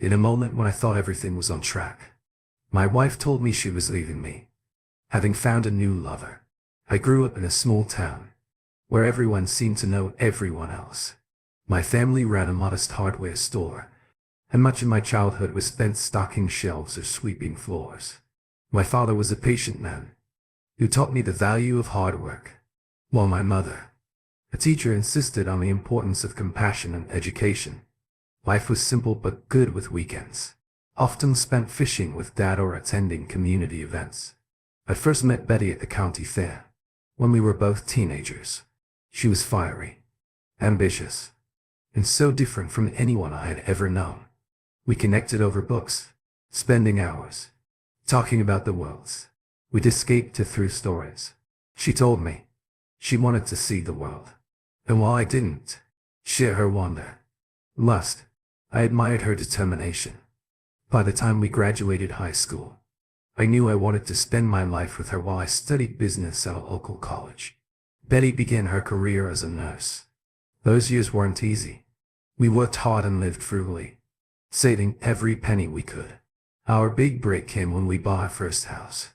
In a moment when I thought everything was on track, my wife told me she was leaving me, having found a new lover. I grew up in a small town, where everyone seemed to know everyone else. My family ran a modest hardware store, and much of my childhood was spent stocking shelves or sweeping floors. My father was a patient man, who taught me the value of hard work, while my mother, a teacher, insisted on the importance of compassion and education. Life was simple but good, with weekends often spent fishing with Dad or attending community events. I first met Betty at the county fair, when we were both teenagers. She was fiery, ambitious, and so different from anyone I had ever known. We connected over books, spending hours talking about the worlds we'd escaped to through stories. She told me she wanted to see the world, and while I didn't share her wonder, lust, I admired her determination. By the time we graduated high school, I knew I wanted to spend my life with her while I studied business at a local college. Betty began her career as a nurse. Those years weren't easy. We worked hard and lived frugally, saving every penny we could. Our big break came when we bought our first house.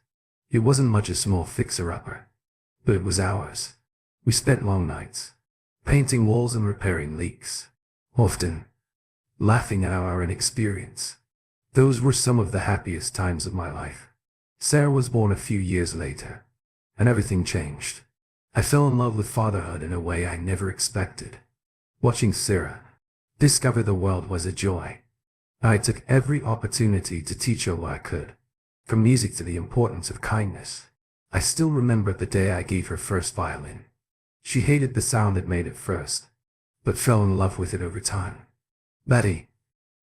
It wasn't much, a small fixer-upper, but it was ours. We spent long nights painting walls and repairing leaks, often laughing at our inexperience. Those were some of the happiest times of my life. Sarah was born a few years later, and everything changed. I fell in love with fatherhood in a way I never expected. Watching Sarah discover the world was a joy. I took every opportunity to teach her what I could, from music to the importance of kindness. I still remember the day I gave her first violin. She hated the sound it made at first, but fell in love with it over time. Betty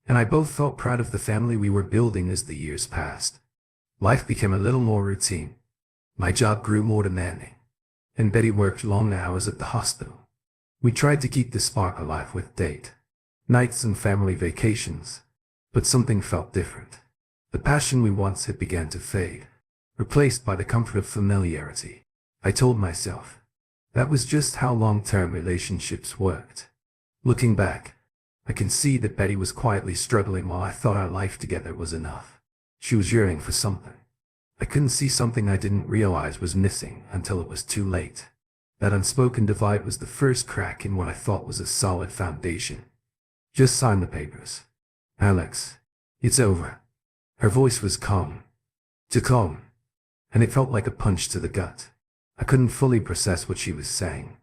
and I both felt proud of the family we were building as the years passed. Life became a little more routine. My job grew more demanding, and Betty worked long hours at the hospital. We tried to keep the spark alive with date nights and family vacations, but something felt different. The passion we once had began to fade, replaced by the comfort of familiarity. I told myself that was just how long-term relationships worked. Looking back, I can see that Betty was quietly struggling while I thought our life together was enough. She was yearning for something. I couldn't see something I didn't realize was missing until it was too late. That unspoken divide was the first crack in what I thought was a solid foundation. Just sign the papers, Alex. It's over. Her voice was calm, too calm, and it felt like a punch to the gut. I couldn't fully process what she was saying,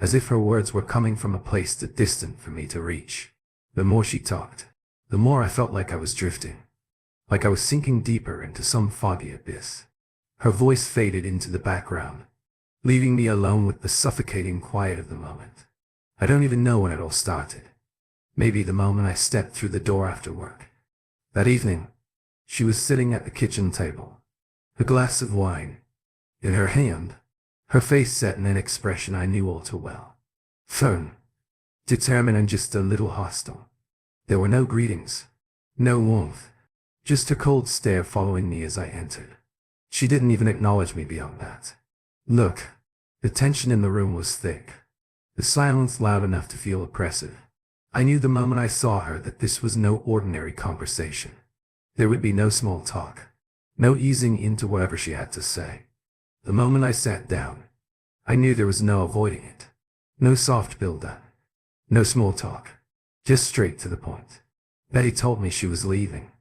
as if her words were coming from a place too distant for me to reach. The more she talked, the more I felt like I was drifting, like I was sinking deeper into some foggy abyss. Her voice faded into the background, leaving me alone with the suffocating quiet of the moment. I don't even know when it all started. Maybe the moment I stepped through the door after work. That evening, she was sitting at the kitchen table, a glass of wine in her hand, her face set in an expression I knew all too well. Firm, determined, and just a little hostile. There were no greetings, no warmth, just a cold stare following me as I entered. She didn't even acknowledge me beyond that. Look, the tension in the room was thick, the silence loud enough to feel oppressive. I knew the moment I saw her that this was no ordinary conversation. There would be no small talk, no easing into whatever she had to say. The moment I sat down, I knew there was no avoiding it. No soft build-up, no small talk, just straight to the point. Betty told me she was leaving.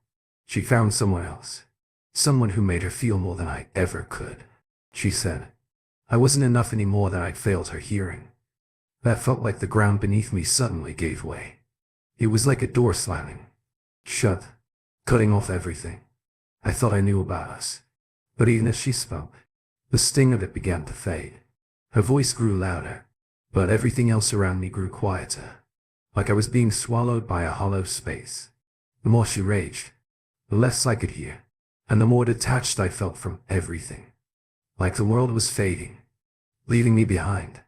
She found someone else, someone who made her feel more than I ever could. She said I wasn't enough anymore, that I'd failed her hearing. That felt like the ground beneath me suddenly gave way. It was like a door slamming shut, cutting off everything I thought I knew about us. But even as she spoke, the sting of it began to fade. Her voice grew louder, but everything else around me grew quieter, like I was being swallowed by a hollow space. The more she raged, the less I could hear, and the more detached I felt from everything. Like the world was fading, leaving me behind.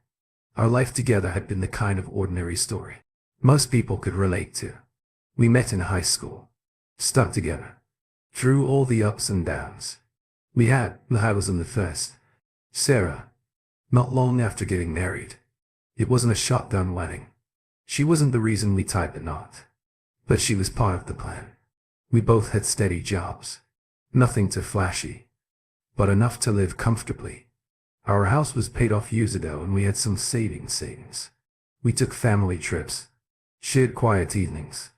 Our life together had been the kind of ordinary story most people could relate to. We met in high school, stuck together, through all the ups and downs. We had the highs and the first. Sarah, not long after getting married. It wasn't a shotgun wedding. She wasn't the reason we tied the knot, but she was part of the plan. We both had steady jobs. Nothing too flashy, but enough to live comfortably. Our house was paid off years ago and we had some savings. We took family trips, shared quiet evenings,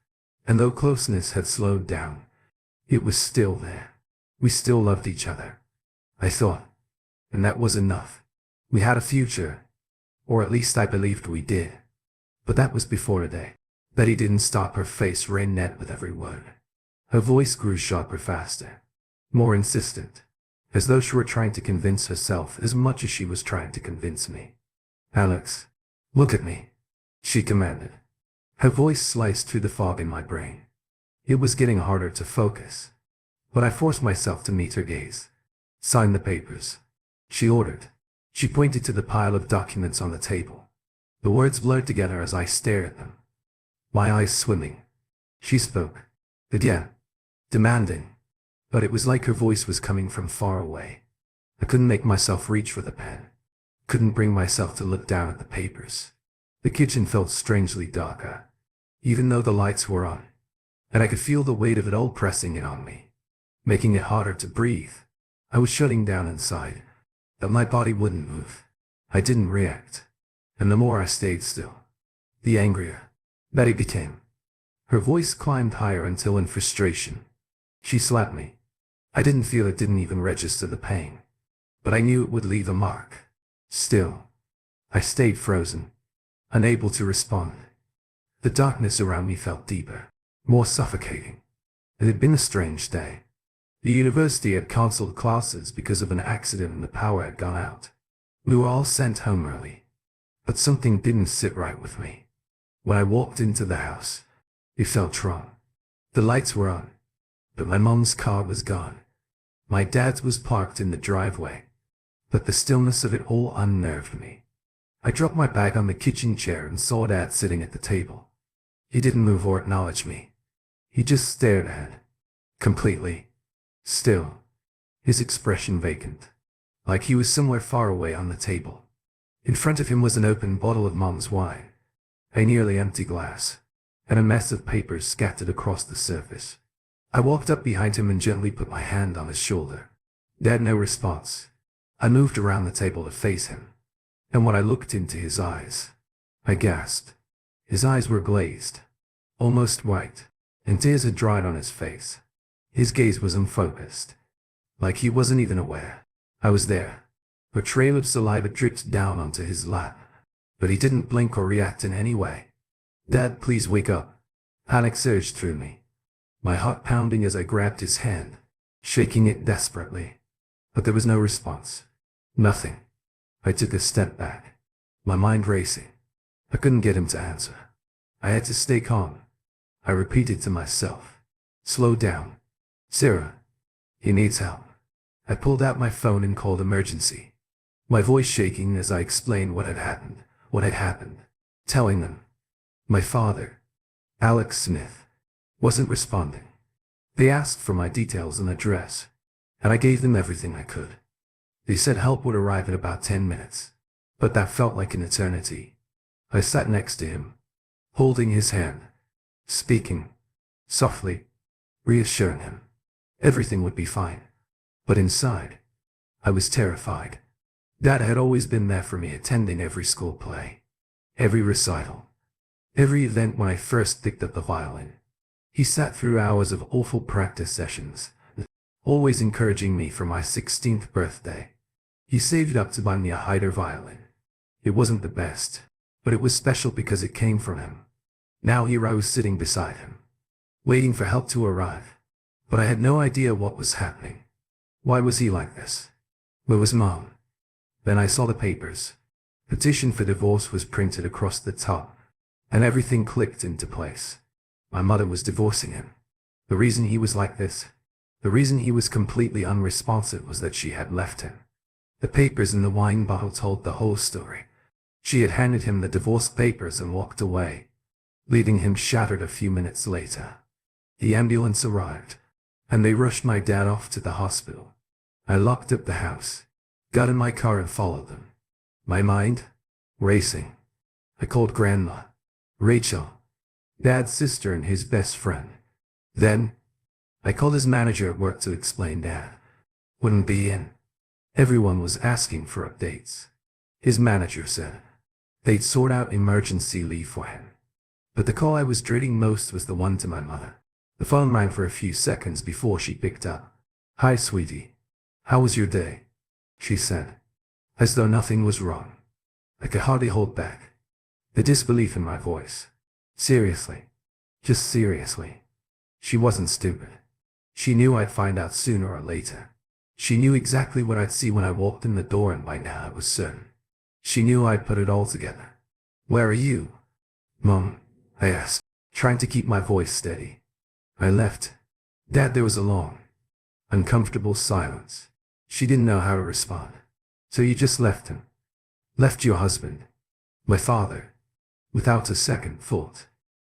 and though closeness had slowed down, it was still there. We still loved each other, I thought, and that was enough. We had a future, or at least I believed we did. But that was before a day. Betty didn't stop. Her face ran net with every word. Her voice grew sharper, faster, more insistent, as though she were trying to convince herself as much as she was trying to convince me. "Alex, look at me," she commanded. Her voice sliced through the fog in my brain. It was getting harder to focus, but I forced myself to meet her gaze. "Sign the papers," she ordered. She pointed to the pile of documents on the table. The words blurred together as I stared at them, my eyes swimming. She spoke, again, demanding, but it was like her voice was coming from far away. I couldn't make myself reach for the pen, couldn't bring myself to look down at the papers. The kitchen felt strangely darker, even though the lights were on, and I could feel the weight of it all pressing in on me, making it harder to breathe. I was shutting down inside, but my body wouldn't move. I didn't react, and the more I stayed still, the angrier Betty became. Her voice climbed higher until in frustration, she slapped me. I didn't feel it, didn't even register the pain, but I knew it would leave a mark. Still, I stayed frozen, unable to respond. The darkness around me felt deeper, more suffocating. It had been a strange day. The university had cancelled classes because of an accident and the power had gone out. We were all sent home early, but something didn't sit right with me. When I walked into the house, it felt wrong. The lights were on, but my mom's car was gone. My dad's was parked in the driveway, but the stillness of it all unnerved me. I dropped my bag on the kitchen chair and saw Dad sitting at the table. He didn't move or acknowledge me. He just stared ahead, completely still, his expression vacant, like he was somewhere far away on the table. In front of him was an open bottle of Mom's wine, a nearly empty glass, and a mess of papers scattered across the surface. I walked up behind him and gently put my hand on his shoulder. Dad, no response. I moved around the table to face him, and when I looked into his eyes, I gasped. His eyes were glazed, almost white, and tears had dried on his face. His gaze was unfocused, like he wasn't even aware I was there. A trail of saliva dripped down onto his lap, but he didn't blink or react in any way. "Dad, please wake up." Panic surged through me, my heart pounding as I grabbed his hand, shaking it desperately. But there was no response. Nothing. I took a step back, my mind racing. I couldn't get him to answer. I had to stay calm. I repeated to myself, "Slow down. Sarah, he needs help." I pulled out my phone and called emergency, my voice shaking as I explained what had happened, telling them. My father, Alex Smith, wasn't responding. They asked for my details and address, and I gave them everything I could. They said help would arrive in about 10 minutes, but that felt like an eternity. I sat next to him, holding his hand, speaking softly, reassuring him everything would be fine. But inside, I was terrified. Dad had always been there for me, attending every school play, every recital, every event when I first picked up the violin. He sat through hours of awful practice sessions, always encouraging me for my 16th birthday. He saved up to buy me a Hyder violin. It wasn't the best, but it was special because it came from him. Now here I was sitting beside him, waiting for help to arrive, but I had no idea what was happening. Why was he like this? Where was Mom? Then I saw the papers. Petition for divorce was printed across the top, and everything clicked into place. My mother was divorcing him. The reason he was like this, the reason he was completely unresponsive, was that she had left him. The papers in the wine bottle told the whole story. She had handed him the divorce papers and walked away, leaving him shattered a few minutes later. The ambulance arrived, and they rushed my dad off to the hospital. I locked up the house, got in my car and followed them, my mind racing. I called Grandma, Rachel, Dad's sister and his best friend. Then, I called his manager at work to explain Dad wouldn't be in. Everyone was asking for updates. His manager said they'd sort out emergency leave for him. But the call I was dreading most was the one to my mother. The phone rang for a few seconds before she picked up. "Hi, sweetie. How was your day?" she said, as though nothing was wrong. I could hardly hold back the disbelief in my voice. Seriously. Just seriously. She wasn't stupid. She knew I'd find out sooner or later. She knew exactly what I'd see when I walked in the door, and by now I was certain. She knew I'd put it all together. "Where are you, Mom?" I asked, trying to keep my voice steady. "I left, Dad." There was a long, uncomfortable silence. She didn't know how to respond. "So you just left him? Left your husband?" "My father." Without a second thought,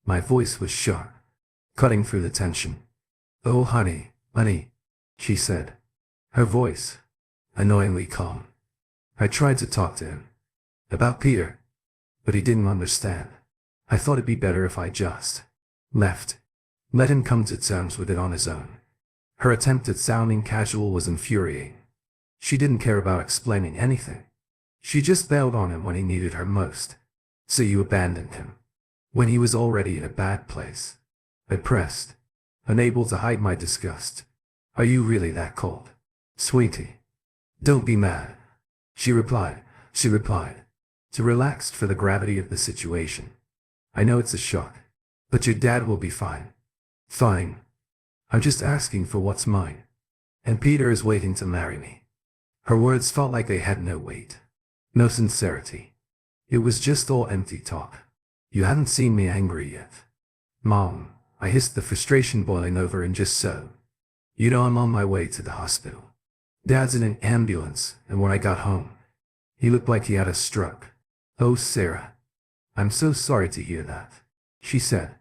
my voice was sharp, cutting through the tension. "Oh, honey, she said, her voice annoyingly calm. I tried to talk to him about Peter, but he didn't understand. I thought it'd be better if I just left, let him come to terms with it on his own. Her attempt at sounding casual was infuriating. She didn't care about explaining anything. She just bailed on him when he needed her most. "So you abandoned him when he was already in a bad place?" I pressed, unable to hide my disgust. "Are you really that cold, sweetie? Don't be mad," she replied, too relaxed for the gravity of the situation. "I know it's a shock, but your dad will be fine." "Fine. I'm just asking for what's mine. And Peter is waiting to marry me." Her words felt like they had no weight, no sincerity. It was just all empty talk. "You hadn't seen me angry yet, Mom," I hissed, the frustration boiling over. "And just so you know, I'm on my way to the hospital. Dad's in an ambulance, and when I got home, he looked like he had a stroke." "Oh, Sarah, I'm so sorry to hear that," she said,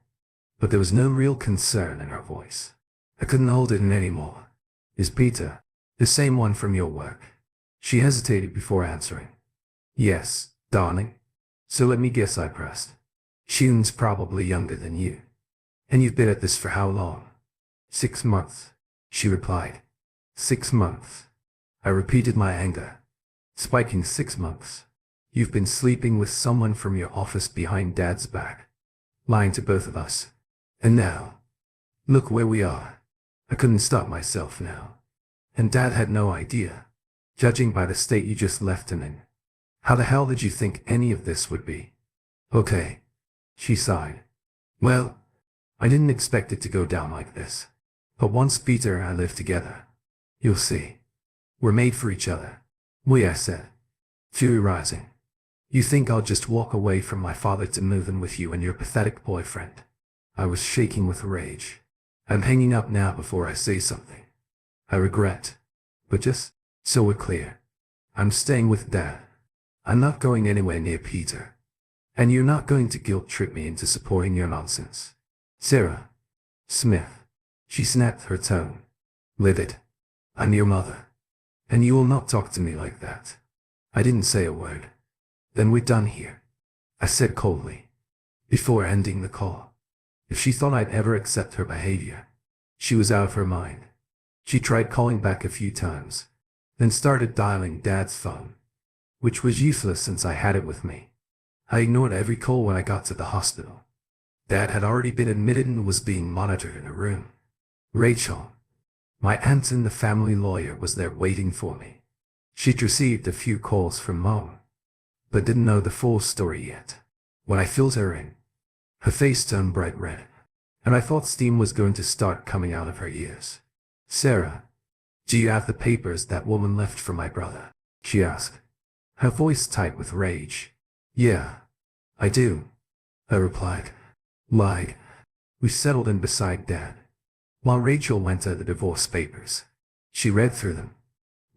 but there was no real concern in her voice. I couldn't hold it in anymore. "Is Peter the same one from your work?" She hesitated before answering. "Yes, darling." "So let me guess," I pressed. "Shune's probably younger than you. And you've been at this for how long?" 6 months, she replied. 6 months. I repeated, my anger spiking. 6 months. You've been sleeping with someone from your office behind Dad's back, lying to both of us. And now, look where we are. I couldn't stop myself now. And Dad had no idea, judging by the state you just left him in. How the hell did you think any of this would be? Okay, she sighed. Well, I didn't expect it to go down like this. But once Peter and I live together, you'll see. We're made for each other. I said, fury rising. You think I'll just walk away from my father to move in with you and your pathetic boyfriend? I was shaking with rage. I'm hanging up now before I say something I regret. But just so we're clear, I'm staying with Dad. I'm not going anywhere near Peter. And you're not going to guilt trip me into supporting your nonsense. Sarah Smith, she snapped, her tone livid. I'm your mother, and you will not talk to me like that. I didn't say a word. Then we're done here, I said coldly, before ending the call. If she thought I'd ever accept her behavior, she was out of her mind. She tried calling back a few times, then started dialing Dad's phone, which was useless since I had it with me. I ignored every call when I got to the hospital. Dad had already been admitted and was being monitored in a room. Rachel, my aunt and the family lawyer, was there waiting for me. She'd received a few calls from Mom, but didn't know the full story yet. When I filled her in, her face turned bright red, and I thought steam was going to start coming out of her ears. Sarah, do you have the papers that woman left for my brother? She asked, her voice tight with rage. Yeah, I do, I replied. Lied. We settled in beside Dad, while Rachel went to the divorce papers. She read through them,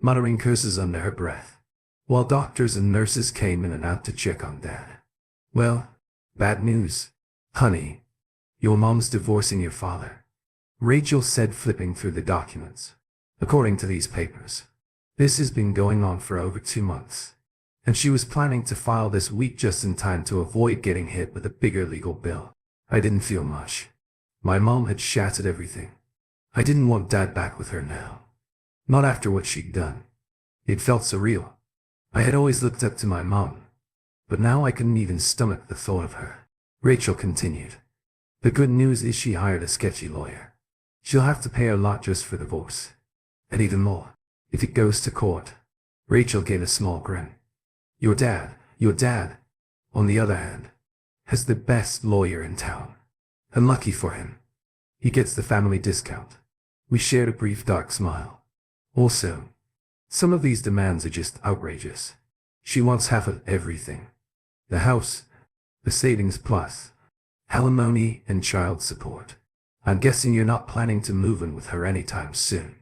muttering curses under her breath, while doctors and nurses came in and out to check on Dad. Well, bad news, honey. Your mom's divorcing your father, Rachel said, flipping through the documents. According to these papers, this has been going on for over 2 months, and she was planning to file this week just in time to avoid getting hit with a bigger legal bill. I didn't feel much. My mom had shattered everything I didn't want Dad back with her now. Not after what she'd done. It felt surreal. I had always looked up to my mom, but now I couldn't even stomach the thought of her. Rachel continued. The good news is she hired a sketchy lawyer. She'll have to pay a lot just for divorce. And even more, if it goes to court. Rachel gave a small grin. Your dad, on the other hand, has the best lawyer in town. And lucky for him, he gets the family discount. We shared a brief dark smile. Also, some of these demands are just outrageous. She wants half of everything. The house, the savings plus, alimony and child support. I'm guessing you're not planning to move in with her anytime soon.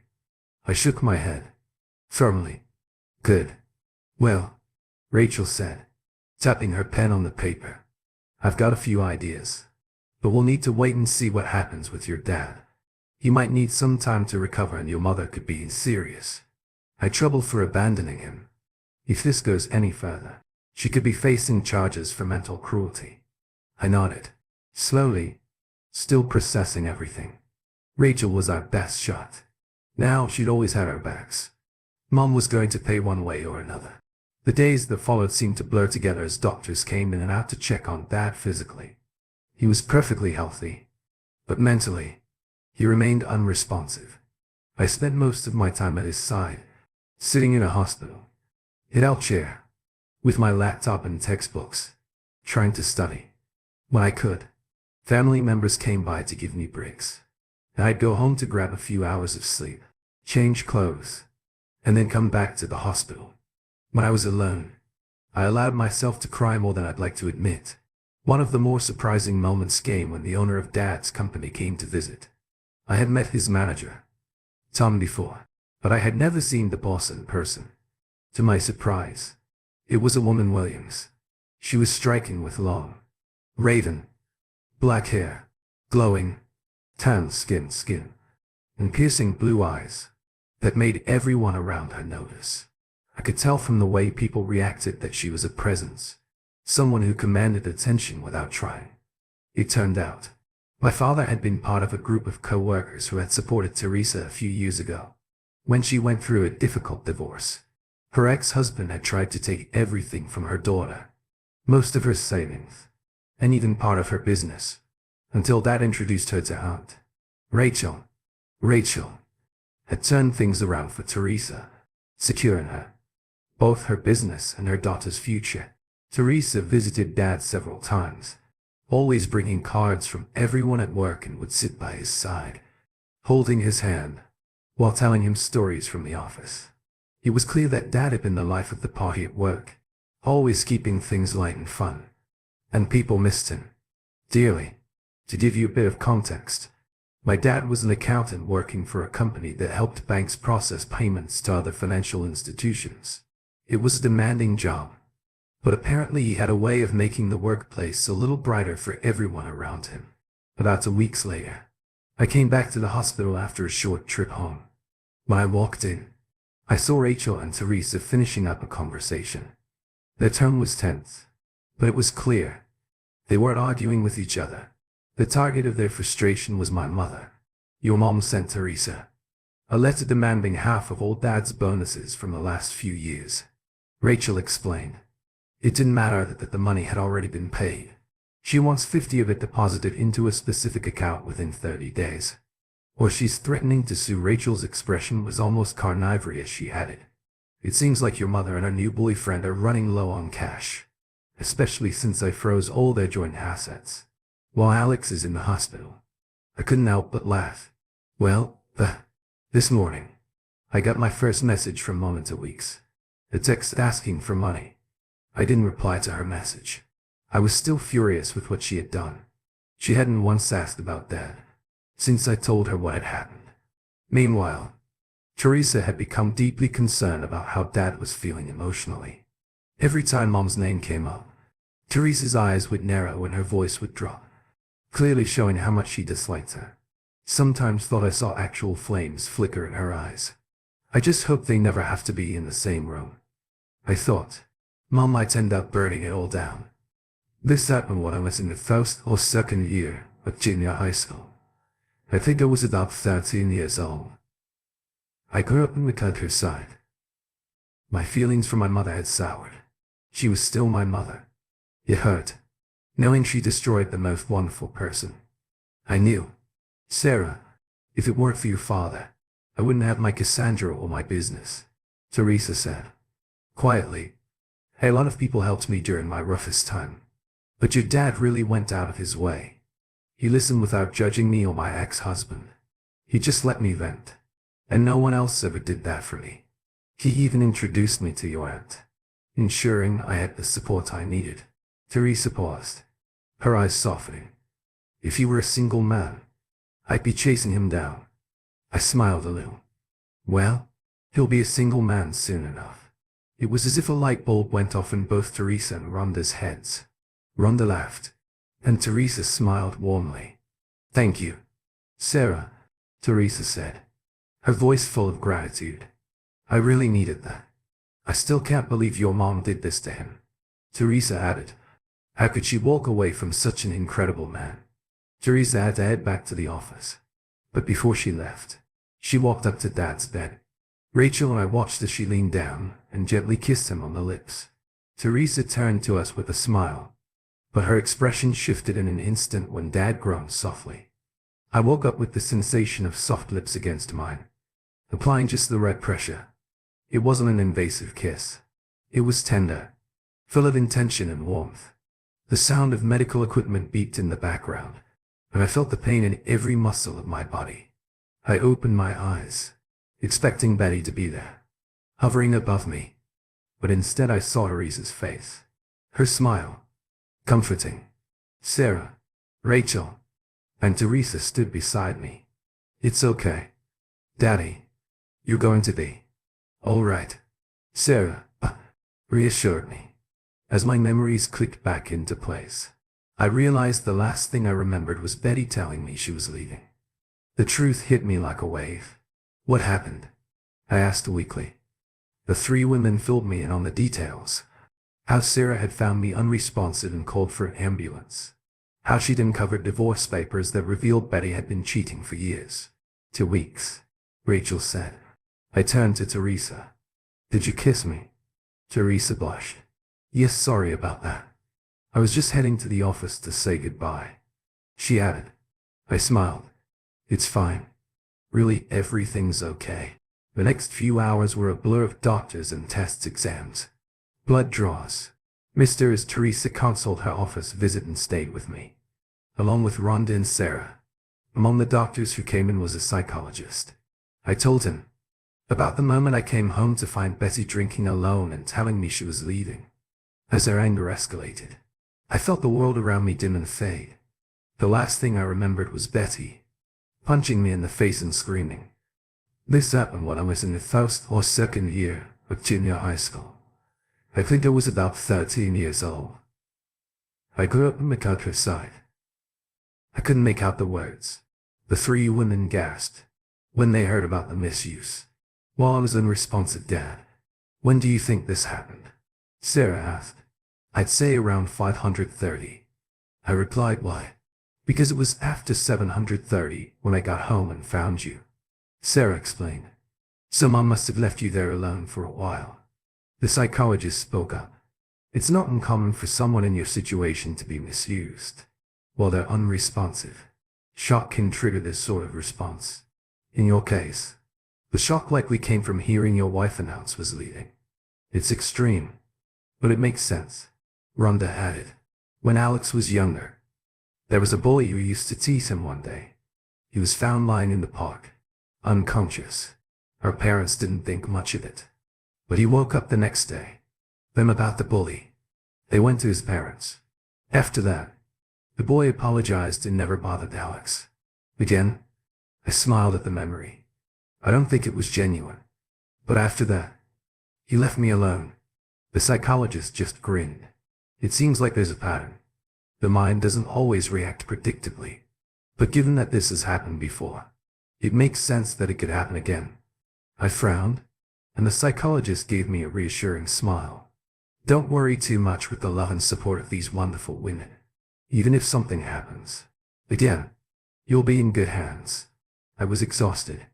I shook my head. Firmly. Good. Well, Rachel said, tapping her pen on the paper. I've got a few ideas. But we'll need to wait and see what happens with your dad. He might need some time to recover and your mother could be in serious trouble for abandoning him. If this goes any further, she could be facing charges for mental cruelty. I nodded, slowly, still processing everything. Rachel was our best shot. Now she'd always had our backs. Mom was going to pay one way or another. The days that followed seemed to blur together as doctors came in and out to check on Dad physically. He was perfectly healthy, but mentally, he remained unresponsive. I spent most of my time at his side, sitting in a hospital, hideout chair, with my laptop and textbooks, trying to study. When I could, family members came by to give me breaks. I'd go home to grab a few hours of sleep, change clothes, and then come back to the hospital. When I was alone, I allowed myself to cry more than I'd like to admit. One of the more surprising moments came when the owner of Dad's company came to visit. I had met his manager, Tom, before, but I had never seen the boss in person. To my surprise, it was a woman, Williams. She was striking with long, raven, black hair, glowing, tan skin, and piercing blue eyes that made everyone around her notice. I could tell from the way people reacted that she was a presence, someone who commanded attention without trying. It turned out, my father had been part of a group of co-workers who had supported Teresa a few years ago, when she went through a difficult divorce. Her ex-husband had tried to take everything from her daughter, most of her savings, and even part of her business, until Dad introduced her to Aunt Rachel. Rachel had turned things around for Teresa, securing her, both her business and her daughter's future. Teresa visited Dad several times, always bringing cards from everyone at work, and would sit by his side, holding his hand, while telling him stories from the office. It was clear that Dad had been the life of the party at work, always keeping things light and fun. And people missed him dearly. To give you a bit of context, my dad was an accountant working for a company that helped banks process payments to other financial institutions. It was a demanding job, but apparently he had a way of making the workplace a little brighter for everyone around him. About 2 weeks later, I came back to the hospital after a short trip home. When I walked in, I saw Rachel and Teresa finishing up a conversation. Their tone was tense, but it was clear they weren't arguing with each other. The target of their frustration was my mother. Your mom sent Teresa a letter demanding half of all Dad's bonuses from the last few years. Rachel explained. It didn't matter that the money had already been paid. She wants 50 of it deposited into a specific account within 30 days. Or she's threatening to sue. Rachel's expression was almost carnivorous as she added. It seems like your mother and her new boyfriend are running low on cash, especially since I froze all their joint assets, while Alex is in the hospital. I couldn't help but laugh. Well, this morning, I got my first message from Mom in 2 weeks. A text asking for money. I didn't reply to her message. I was still furious with what she had done. She hadn't once asked about Dad, since I told her what had happened. Meanwhile, Teresa had become deeply concerned about how Dad was feeling emotionally. Every time Mom's name came up, Teresa's eyes would narrow and her voice would drop, clearly showing how much she disliked her. Sometimes thought I saw actual flames flicker in her eyes. I just hoped they never have to be in the same room. I thought, Mom might end up burning it all down. This happened when I was in the first or second year of junior high school. I think I was about 13 years old. I grew up in the countryside. My feelings for my mother had soured. She was still my mother. It hurt, knowing she destroyed the most wonderful person I knew. Sarah, if it weren't for your father, I wouldn't have my Cassandra or my business, Teresa said. Quietly, a lot of people helped me during my roughest time. But your dad really went out of his way. He listened without judging me or my ex-husband. He just let me vent. And no one else ever did that for me. He even introduced me to your aunt, ensuring I had the support I needed. Teresa paused, her eyes softening. If he were a single man, I'd be chasing him down. I smiled a little. Well, he'll be a single man soon enough. It was as if a light bulb went off in both Teresa and Rhonda's heads. Rhonda laughed, and Teresa smiled warmly. Thank you, Sarah, Teresa said, her voice full of gratitude. I really needed that. I still can't believe your mom did this to him, Teresa added. How could she walk away from such an incredible man? Teresa had to head back to the office. But before she left, she walked up to Dad's bed. Rachel and I watched as she leaned down and gently kissed him on the lips. Teresa turned to us with a smile, but her expression shifted in an instant when Dad groaned softly. I woke up with the sensation of soft lips against mine, applying just the right pressure. It wasn't an invasive kiss. It was tender, full of intention and warmth. The sound of medical equipment beeped in the background, and I felt the pain in every muscle of my body. I opened my eyes, expecting Betty to be there, hovering above me. But instead I saw Teresa's face. Her smile, comforting. Sarah, Rachel, and Teresa stood beside me. It's okay, Daddy. You're going to be all right, Sarah reassured me. As my memories clicked back into place, I realized the last thing I remembered was Betty telling me she was leaving. The truth hit me like a wave. What happened? I asked weakly. The three women filled me in on the details. How Sarah had found me unresponsive and called for an ambulance. How she'd uncovered divorce papers that revealed Betty had been cheating for years. 2 weeks, Rachel said. I turned to Teresa. Did you kiss me? Teresa blushed. Yes, sorry about that. I was just heading to the office to say goodbye, she added. I smiled. It's fine. Really, everything's okay. The next few hours were a blur of doctors and tests, exams, blood draws. As Teresa canceled her office visit and stayed with me, along with Rhonda and Sarah. Among the doctors who came in was a psychologist. I told him about the moment I came home to find Betty drinking alone and telling me she was leaving. As her anger escalated, I felt the world around me dim and fade. The last thing I remembered was Betty punching me in the face and screaming. This happened when I was in the first or second year of junior high school. I think I was about 13 years old. I grew up in the countryside. I couldn't make out the words. The three women gasped when they heard about the misuse, while I was unresponsive. Dad, when do you think this happened? Sarah asked. I'd say around 530. I replied, why? Because it was after 730 when I got home and found you. Sarah explained. So Mom must have left you there alone for a while. The psychologist spoke up. It's not uncommon for someone in your situation to be misused. While they're unresponsive, shock can trigger this sort of response. In your case, the shock likely came from hearing your wife announce was leaving. It's extreme, but it makes sense, Rhonda added. When Alex was younger, there was a bully who used to tease him one day. He was found lying in the park, unconscious. Our parents didn't think much of it, but he woke up the next day. Them about the bully. They went to his parents. After that, the boy apologized and never bothered Alex again. I smiled at the memory. I don't think it was genuine. But after that, he left me alone. The psychologist just grinned. It seems like there's a pattern. The mind doesn't always react predictably. But given that this has happened before, it makes sense that it could happen again. I frowned, and the psychologist gave me a reassuring smile. Don't worry too much with the love and support of these wonderful women. Even if something happens again, You'll be in good hands. I was exhausted.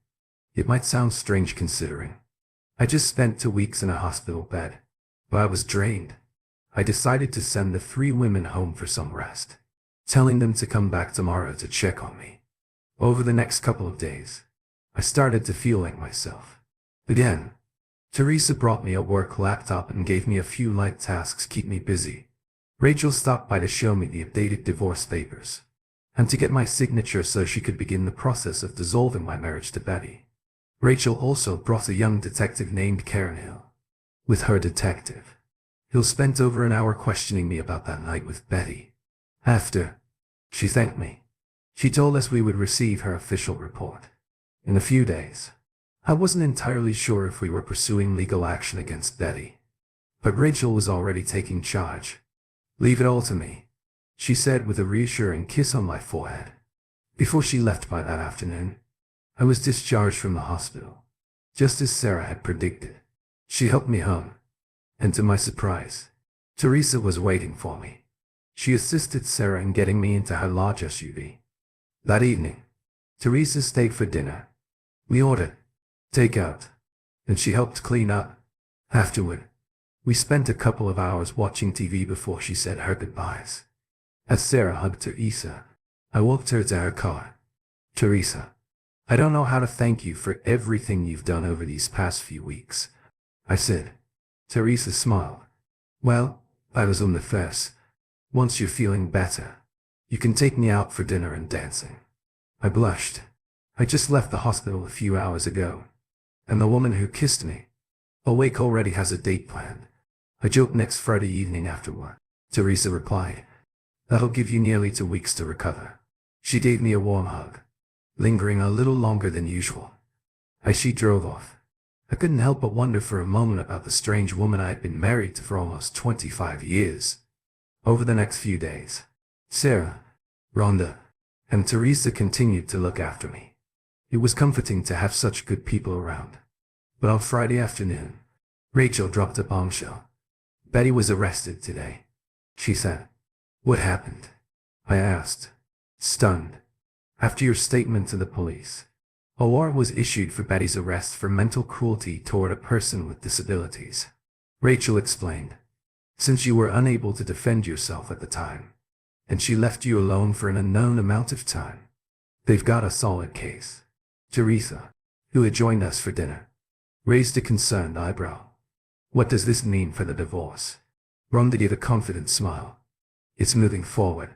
It might sound strange considering I just spent 2 weeks in a hospital bed, but I was drained. I decided to send the 3 women home for some rest, telling them to come back tomorrow to check on me. Over the next couple of days, I started to feel like myself again. Teresa brought me a work laptop and gave me a few light tasks to keep me busy. Rachel stopped by to show me the updated divorce papers, and to get my signature so she could begin the process of dissolving my marriage to Betty. Rachel also brought a young detective named Karen Hill. With her detective, Hill spent over an hour questioning me about that night with Betty. After she thanked me, she told us we would receive her official report in a few days. I wasn't entirely sure if we were pursuing legal action against Betty, but Rachel was already taking charge. "Leave it all to me," she said with a reassuring kiss on my forehead. Before she left by that afternoon, I was discharged from the hospital, just as Sarah had predicted. She helped me home, and to my surprise, Teresa was waiting for me. She assisted Sarah in getting me into her large SUV. That evening, Teresa stayed for dinner. We ordered takeout, and she helped clean up. Afterward, we spent a couple of hours watching TV before she said her goodbyes. As Sarah hugged Teresa, I walked her to her car. "Teresa, I don't know how to thank you for everything you've done over these past few weeks," I said. Teresa smiled. "Well, I was on the fence. Once you're feeling better, you can take me out for dinner and dancing." I blushed. I just left the hospital a few hours ago, and the woman who kissed me awake already has a date planned. I joked next Friday evening after work. Teresa replied, "That'll give you nearly 2 weeks to recover." She gave me a warm hug, lingering a little longer than usual. As she drove off, I couldn't help but wonder for a moment about the strange woman I had been married to for almost 25 years. Over the next few days, Sarah, Rhonda, and Teresa continued to look after me. It was comforting to have such good people around. But on Friday afternoon, Rachel dropped a bombshell. "Betty was arrested today," she said. "What happened?" I asked, stunned. "After your statement to the police, a warrant was issued for Betty's arrest for mental cruelty toward a person with disabilities," Rachel explained. "Since you were unable to defend yourself at the time, and she left you alone for an unknown amount of time, they've got a solid case." Teresa, who had joined us for dinner, raised a concerned eyebrow. "What does this mean for the divorce?" Rhonda gave a confident smile. "It's moving forward.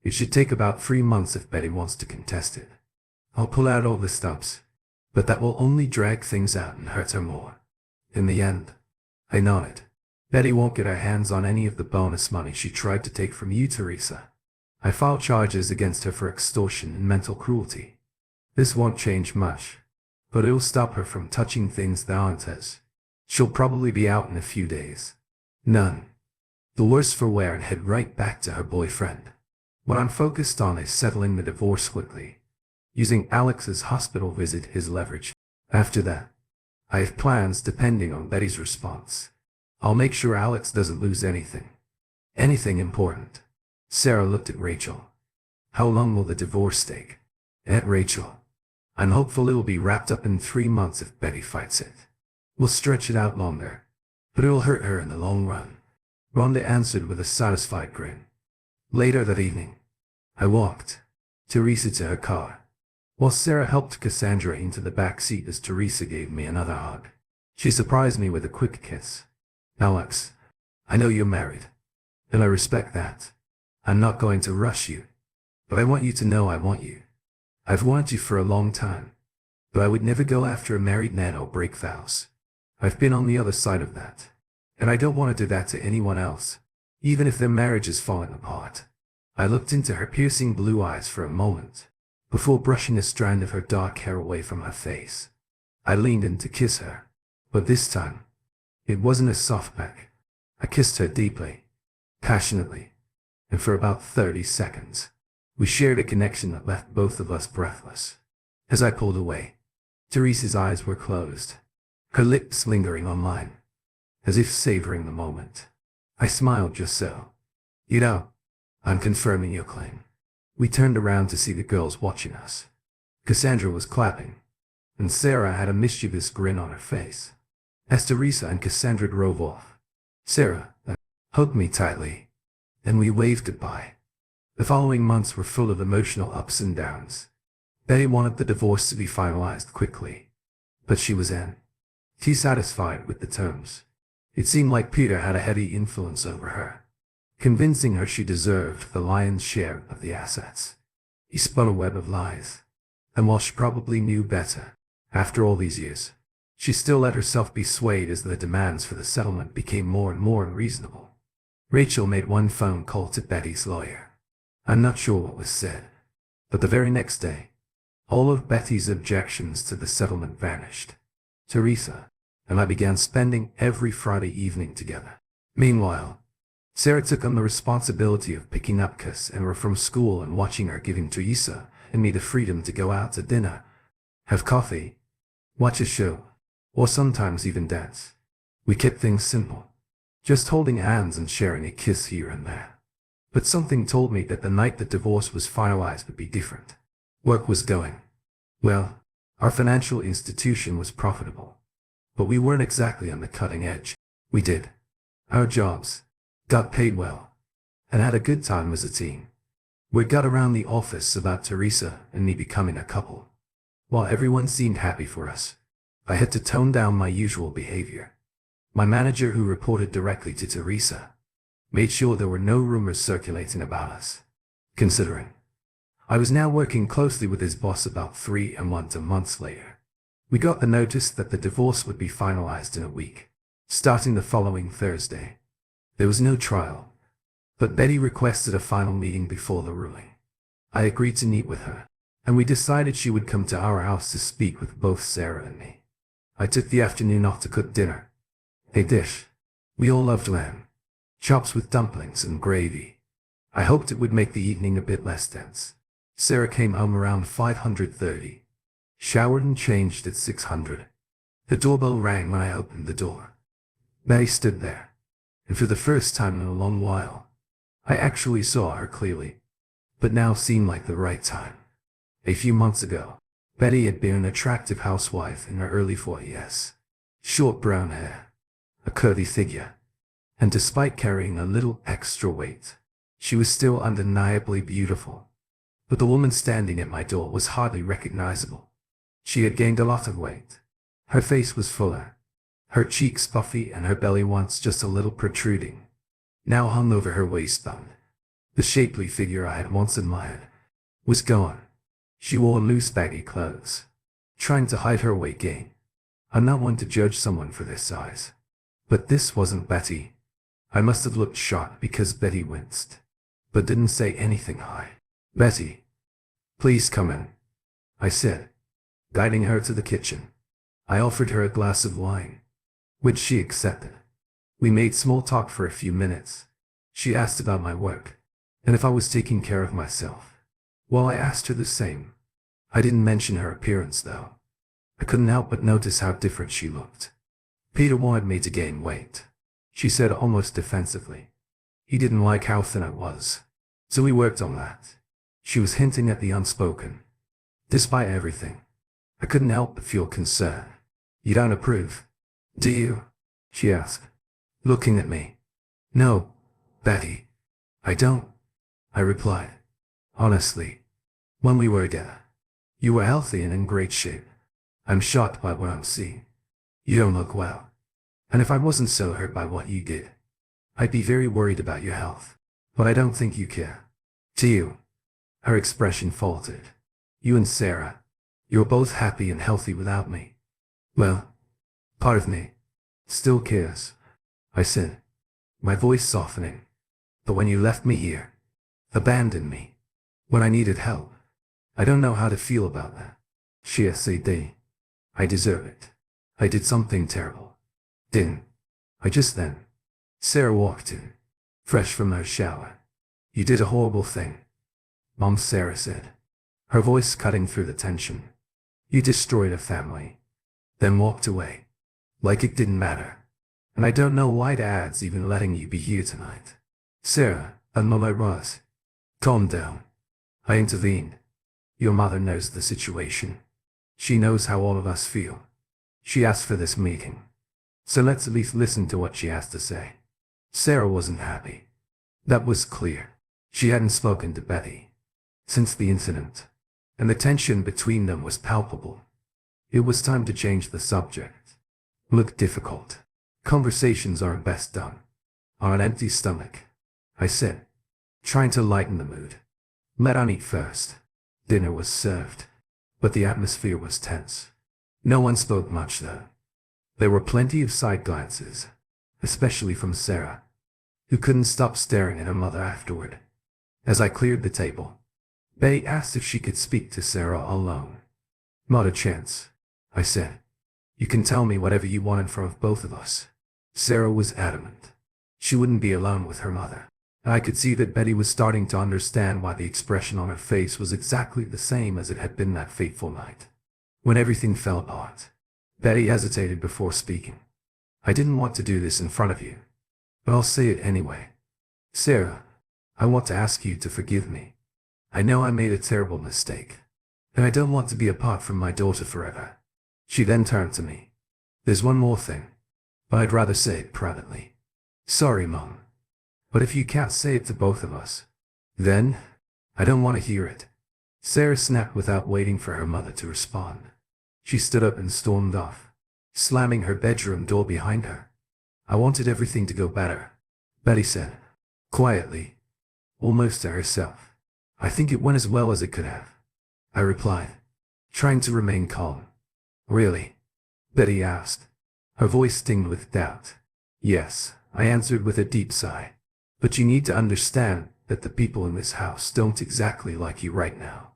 It should take about 3 months if Betty wants to contest it. I'll pull out all the stops, but that will only drag things out and hurt her more. In the end," I nodded, "Betty won't get her hands on any of the bonus money she tried to take from you, Teresa. I filed charges against her for extortion and mental cruelty. This won't change much, but it'll stop her from touching things that aren't hers. She'll probably be out in a few days." None the worse for wear and head right back to her boyfriend. What I'm focused on is settling the divorce quickly, using Alex's hospital visit his leverage. After that, I have plans depending on Betty's response. I'll make sure Alex doesn't lose anything important. Sarah looked at Rachel. "How long will the divorce take?" At Rachel, "I'm hopeful it'll be wrapped up in 3 months if Betty fights it. We'll stretch it out longer, but it'll hurt her in the long run." Rhonda answered with a satisfied grin. Later that evening, I walked Teresa to her car, while Sarah helped Cassandra into the back seat as Teresa gave me another hug. She surprised me with a quick kiss. "Alex, I know you're married, and I respect that. I'm not going to rush you, but I want you to know I want you. I've wanted you for a long time, but I would never go after a married man or break vows. I've been on the other side of that, and I don't want to do that to anyone else, even if their marriage is falling apart." I looked into her piercing blue eyes for a moment, before brushing a strand of her dark hair away from her face. I leaned in to kiss her, but this time, it wasn't a soft peck. I kissed her deeply, passionately, and for about 30 seconds. We shared a connection that left both of us breathless. As I pulled away, Teresa's eyes were closed, her lips lingering on mine, as if savoring the moment. I smiled just so. "You know, I'm confirming your claim." We turned around to see the girls watching us. Cassandra was clapping, and Sarah had a mischievous grin on her face. As Teresa and Cassandra drove off, Sarah hugged me tightly, and we waved goodbye. The following months were full of emotional ups and downs. Betty wanted the divorce to be finalized quickly, but she was dissatisfied with the terms. It seemed like Peter had a heavy influence over her, convincing her she deserved the lion's share of the assets. He spun a web of lies, and while she probably knew better, after all these years, she still let herself be swayed as the demands for the settlement became more and more unreasonable. Rachel made one phone call to Betty's lawyer. I'm not sure what was said, but the very next day, all of Betty's objections to the settlement vanished. Teresa and I began spending every Friday evening together. Meanwhile, Sarah took on the responsibility of picking up Cassandra from school and watching her, giving Teresa and me the freedom to go out to dinner, have coffee, watch a show, or sometimes even dance. We kept things simple, just holding hands and sharing a kiss here and there. But something told me that the night the divorce was finalized would be different. Work was going well. Our financial institution was profitable, but we weren't exactly on the cutting edge. We did our jobs, got paid well, and had a good time as a team. Word got around the office about Teresa and me becoming a couple. While everyone seemed happy for us, I had to tone down my usual behavior. My manager, who reported directly to Teresa, made sure there were no rumors circulating about us. Considering I was now working closely with his boss, about 3 months later, we got the notice that the divorce would be finalized in a week, starting the following Thursday. There was no trial, but Betty requested a final meeting before the ruling. I agreed to meet with her, and we decided she would come to our house to speak with both Sarah and me. I took the afternoon off to cook dinner, a dish we all loved: lamb chops with dumplings and gravy. I hoped it would make the evening a bit less tense. Sarah came home around 5:30, showered and changed at 600. The doorbell rang when I opened the door. Betty stood there, and for the first time in a long while, I actually saw her clearly. But now seemed like the right time. A few months ago, Betty had been an attractive housewife in her early 40s, short brown hair, a curvy figure, and despite carrying a little extra weight, she was still undeniably beautiful. But the woman standing at my door was hardly recognizable. She had gained a lot of weight. Her face was fuller, her cheeks puffy, and her belly, once just a little protruding, now hung over her waistband. The shapely figure I had once admired was gone. She wore loose, baggy clothes, trying to hide her weight gain. I'm not one to judge someone for their size, but this wasn't Betty. I must have looked shocked because Betty winced, but didn't say anything. Hi, Betty, please come in, I said, guiding her to the kitchen. I offered her a glass of wine, which she accepted. We made small talk for a few minutes. She asked about my work, and if I was taking care of myself. Well, I asked her the same. I didn't mention her appearance, though. I couldn't help but notice how different she looked. Peter wanted me to gain weight, she said almost defensively. He didn't like how thin I was, so we worked on that. She was hinting at the unspoken. Despite everything, I couldn't help but feel concerned. You don't approve, do you? She asked, looking at me. No, Betty, I don't, I replied. Honestly, when we were together, you were healthy and in great shape. I'm shocked by what I'm seeing. You don't look well. And if I wasn't so hurt by what you did, I'd be very worried about your health. But I don't think you care. Do you? Her expression faltered. You and Sarah, you're both happy and healthy without me. Well, part of me still cares, I said, my voice softening. But when you left me here, abandoned me, when I needed help, I don't know how to feel about that. She said, I deserve it. I did something terrible, didn't I? Just then, Sarah walked in, fresh from her shower. You did a horrible thing, Mom, Sarah said, her voice cutting through the tension. You destroyed a family, then walked away, like it didn't matter. And I don't know why Dad's even letting you be here tonight. Sarah, and Mom, I was. Calm down, I intervened. Your mother knows the situation. She knows how all of us feel. She asked for this meeting. So let's at least listen to what she has to say. Sarah wasn't happy. That was clear. She hadn't spoken to Betty since the incident, and the tension between them was palpable. It was time to change the subject. Looked difficult. Conversations are best done on an empty stomach, I said, trying to lighten the mood. Let us eat first. Dinner was served, but the atmosphere was tense. No one spoke much though. There were plenty of side glances, especially from Sarah, who couldn't stop staring at her mother afterward. As I cleared the table, Betty asked if she could speak to Sarah alone. Not a chance, I said. You can tell me whatever you want in front of both of us. Sarah was adamant. She wouldn't be alone with her mother. I could see that Betty was starting to understand why the expression on her face was exactly the same as it had been that fateful night, when everything fell apart. Betty hesitated before speaking. I didn't want to do this in front of you, but I'll say it anyway. Sarah, I want to ask you to forgive me. I know I made a terrible mistake, and I don't want to be apart from my daughter forever. She then turned to me. There's one more thing, but I'd rather say it privately. Sorry, Mom. But if you can't say it to both of us, then I don't want to hear it. Sarah snapped without waiting for her mother to respond. She stood up and stormed off, slamming her bedroom door behind her. I wanted everything to go better, Betty said, quietly, almost to herself. I think it went as well as it could have, I replied, trying to remain calm. Really? Betty asked, her voice tinged with doubt. Yes, I answered with a deep sigh. But you need to understand that the people in this house don't exactly like you right now.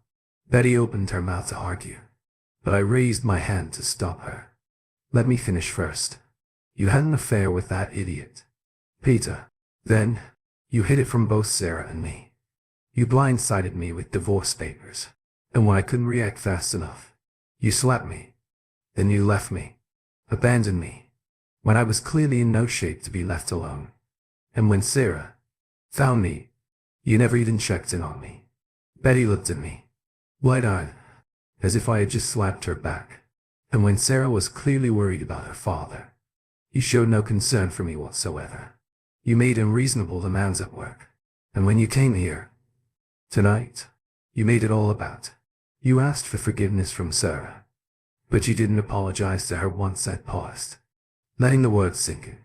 Betty opened her mouth to argue, but I raised my hand to stop her. Let me finish first. You had an affair with that idiot, Peter. Then, you hid it from both Sarah and me. You blindsided me with divorce papers, and when I couldn't react fast enough, you slapped me. Then you left me, abandoned me, when I was clearly in no shape to be left alone. And when Sarah found me, you never even checked in on me. Betty looked at me, wide-eyed, as if I had just slapped her back. And when Sarah was clearly worried about her father, you showed no concern for me whatsoever. You made unreasonable demands at work. And when you came here tonight, you made it all about. You asked for forgiveness from Sarah, but you didn't apologize to her once. I paused, letting the words sink in.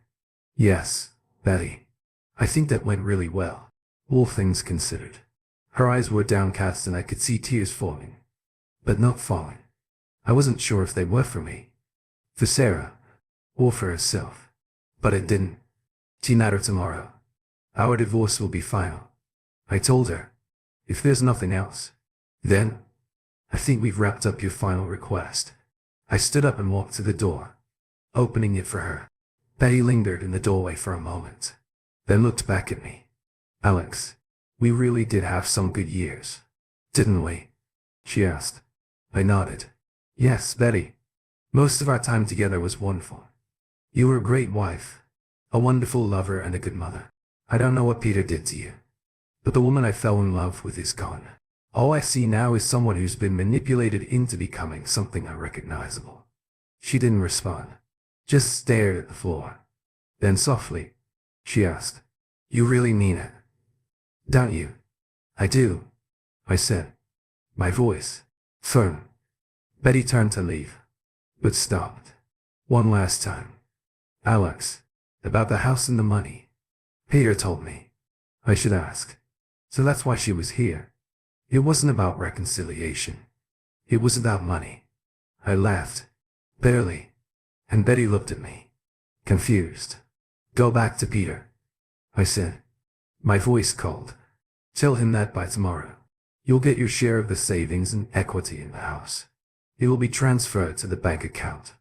Yes, Betty. I think that went really well, all things considered. Her eyes were downcast and I could see tears forming, but not falling. I wasn't sure if they were for me, for Sarah, or for herself. But it didn't. Tonight or tomorrow, our divorce will be final. I told her, if there's nothing else, then I think we've wrapped up your final request. I stood up and walked to the door, opening it for her. Betty lingered in the doorway for a moment, then looked back at me. Alex, we really did have some good years, didn't we? She asked. I nodded. Yes, Betty. Most of our time together was wonderful. You were a great wife, a wonderful lover, and a good mother. I don't know what Peter did to you, but the woman I fell in love with is gone. All I see now is someone who's been manipulated into becoming something unrecognizable. She didn't respond, just stared at the floor. Then softly, she asked, You really mean it, don't you? I do, I said, my voice firm. Betty turned to leave, but stopped. One last time. Alex, about the house and the money. Peter told me I should ask. So that's why she was here. It wasn't about reconciliation. It was about money. I laughed, barely, and Betty looked at me, confused. Go back to Peter, I said, my voice cold. Tell him that by tomorrow, you'll get your share of the savings and equity in the house. It will be transferred to the bank account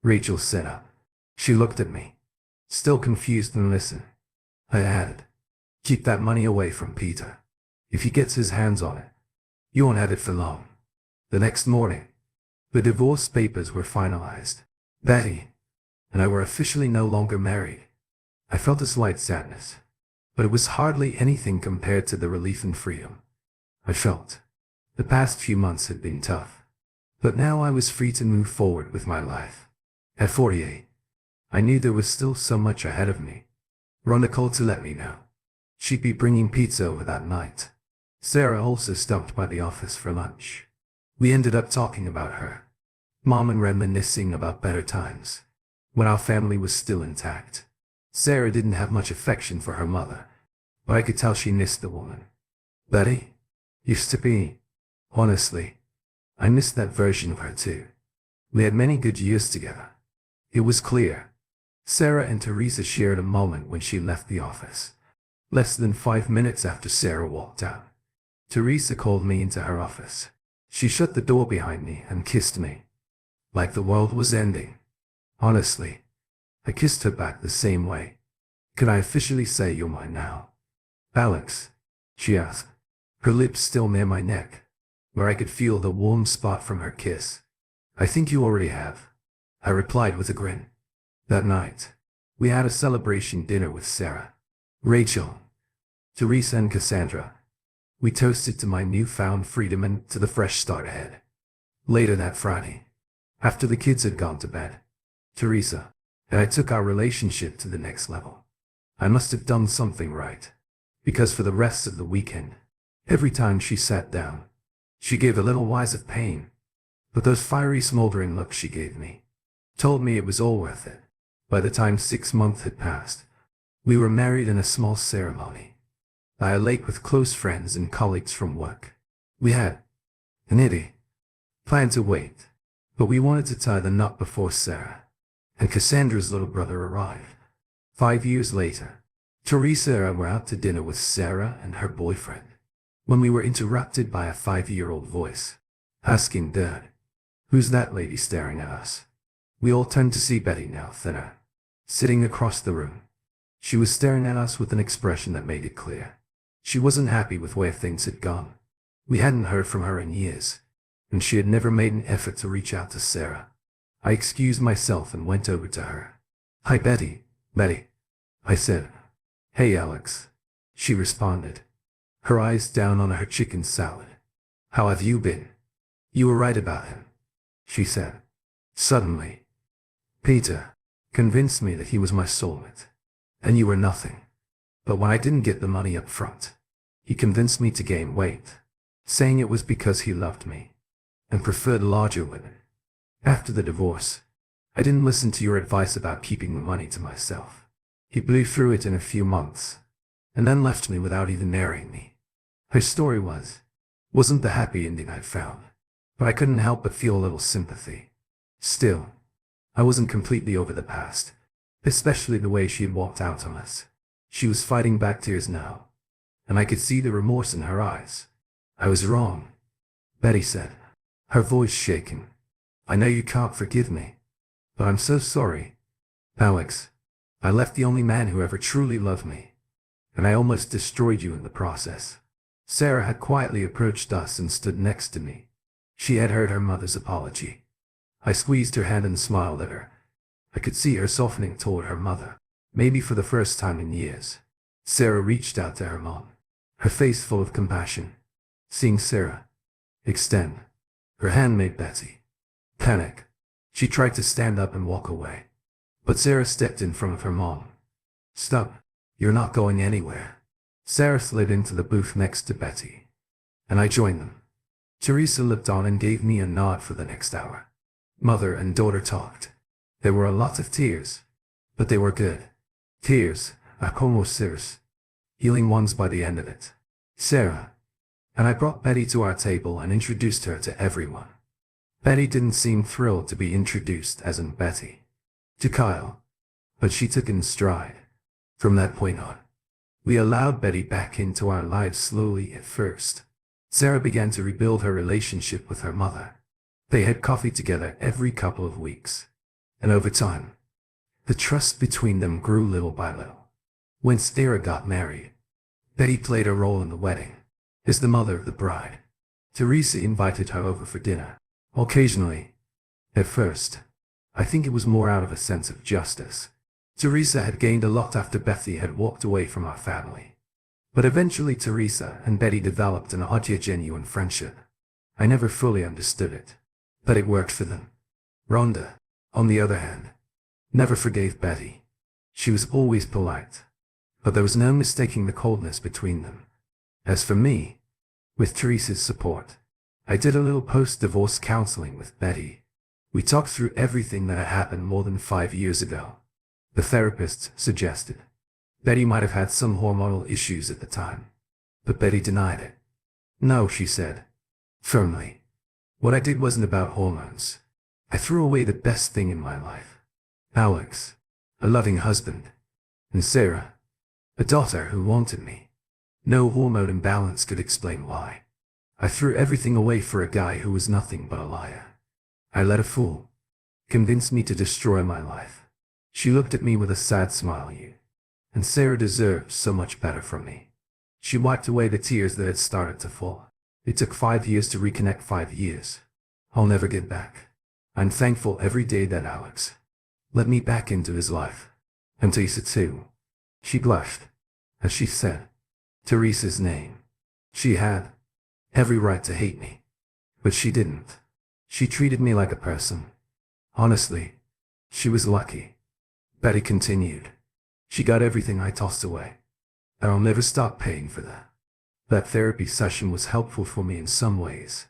Rachel set up. She looked at me, still confused, and listened. I added, keep that money away from Peter. If he gets his hands on it, you won't have it for long. The next morning, the divorce papers were finalized. Betty and I were officially no longer married. I felt a slight sadness, but it was hardly anything compared to the relief and freedom I felt. The past few months had been tough, but now I was free to move forward with my life. At 48, I knew there was still so much ahead of me. Rhonda called to let me know she'd be bringing pizza over that night. Sarah also stopped by the office for lunch. We ended up talking about her mom and reminiscing about better times when our family was still intact. Sarah didn't have much affection for her mother, but I could tell she missed the woman Betty used to be. Honestly, I missed that version of her too. We had many good years together. It was clear Sarah and Teresa shared a moment when she left the office. Less than 5 minutes after Sarah walked out, Teresa called me into her office. She shut the door behind me and kissed me, like the world was ending. Honestly, I kissed her back the same way. Could I officially say you're mine now, Alex? She asked, her lips still near my neck, where I could feel the warm spot from her kiss. I think you already have, I replied with a grin. That night, we had a celebration dinner with Sarah, Rachel, Teresa and Cassandra. We toasted to my newfound freedom and to the fresh start ahead. Later that Friday, after the kids had gone to bed, Teresa and I took our relationship to the next level. I must have done something right, because for the rest of the weekend, every time she sat down, she gave a little wise of pain. But those fiery smoldering looks she gave me told me it was all worth it. By the time 6 months had passed, we were married in a small ceremony by a lake with close friends and colleagues from work. We had an idea planned to wait, but we wanted to tie the knot before Sarah and Cassandra's little brother arrived. 5 years later, Teresa and I were out to dinner with Sarah and her boyfriend when we were interrupted by a 5-year-old voice asking Dad, "Who's that lady staring at us?" We all turned to see Betty, now thinner, sitting across the room. She was staring at us with an expression that made it clear she wasn't happy with where things had gone. We hadn't heard from her in years, and she had never made an effort to reach out to Sarah. I excused myself and went over to her. "Hi, Betty." "Betty," I said. "Hey, Alex," she responded, her eyes down on her chicken salad. "How have you been?" "You were right about him," she said. Suddenly, Peter convinced me that he was my soulmate, and you were nothing. But when I didn't get the money up front, he convinced me to gain weight, saying it was because he loved me and preferred larger women. After the divorce, I didn't listen to your advice about keeping the money to myself. He blew through it in a few months, and then left me without even marrying me. Her story wasn't the happy ending I'd found, but I couldn't help but feel a little sympathy. Still, I wasn't completely over the past, especially the way she had walked out on us. She was fighting back tears now, and I could see the remorse in her eyes. "I was wrong," Betty said, her voice shaking. "I know you can't forgive me, but I'm so sorry. Alex, I left the only man who ever truly loved me, and I almost destroyed you in the process." Sarah had quietly approached us and stood next to me. She had heard her mother's apology. I squeezed her hand and smiled at her. I could see her softening toward her mother, maybe for the first time in years. Sarah reached out to her mom, her face full of compassion. Seeing Sarah extend her hand made Betty panic. She tried to stand up and walk away, but Sarah stepped in front of her mom. "Stop, you're not going anywhere." Sarah slid into the booth next to Betty, and I joined them. Teresa looked on and gave me a nod for the next hour. Mother and daughter talked. There were a lot of tears, but they were good. Tears, como tears, healing ones by the end of it. Sarah and I brought Betty to our table and introduced her to everyone. Betty didn't seem thrilled to be introduced as in Betty to Kyle, but she took it in stride. From that point on, we allowed Betty back into our lives slowly at first. Sarah began to rebuild her relationship with her mother. They had coffee together every couple of weeks, and over time, the trust between them grew little by little. When Sarah got married, Betty played a role in the wedding as the mother of the bride. Teresa invited her over for dinner, occasionally. At first, I think it was more out of a sense of justice. Teresa had gained a lot after Betty had walked away from our family. But eventually Teresa and Betty developed an odd yet genuine friendship. I never fully understood it, but it worked for them. Rhonda, on the other hand, never forgave Betty. She was always polite, but there was no mistaking the coldness between them. As for me, with Teresa's support, I did a little post-divorce counseling with Betty. We talked through everything that had happened more than 5 years ago. The therapist suggested Betty might have had some hormonal issues at the time, but Betty denied it. No, she said, firmly. What I did wasn't about hormones. I threw away the best thing in my life. Alex, a loving husband, and Sarah, a daughter who wanted me. No hormone imbalance could explain why. I threw everything away for a guy who was nothing but a liar. I let a fool convince me to destroy my life. She looked at me with a sad smile. You and Sarah deserved so much better from me. She wiped away the tears that had started to fall. It took 5 years to reconnect. 5 years I'll never get back. I'm thankful every day that Alex let me back into his life. And Teresa too. She blushed as she said Teresa's name. She had every right to hate me, but she didn't. She treated me like a person. Honestly, she was lucky. Betty continued. She got everything I tossed away, and I'll never stop paying for that. That therapy session was helpful for me in some ways,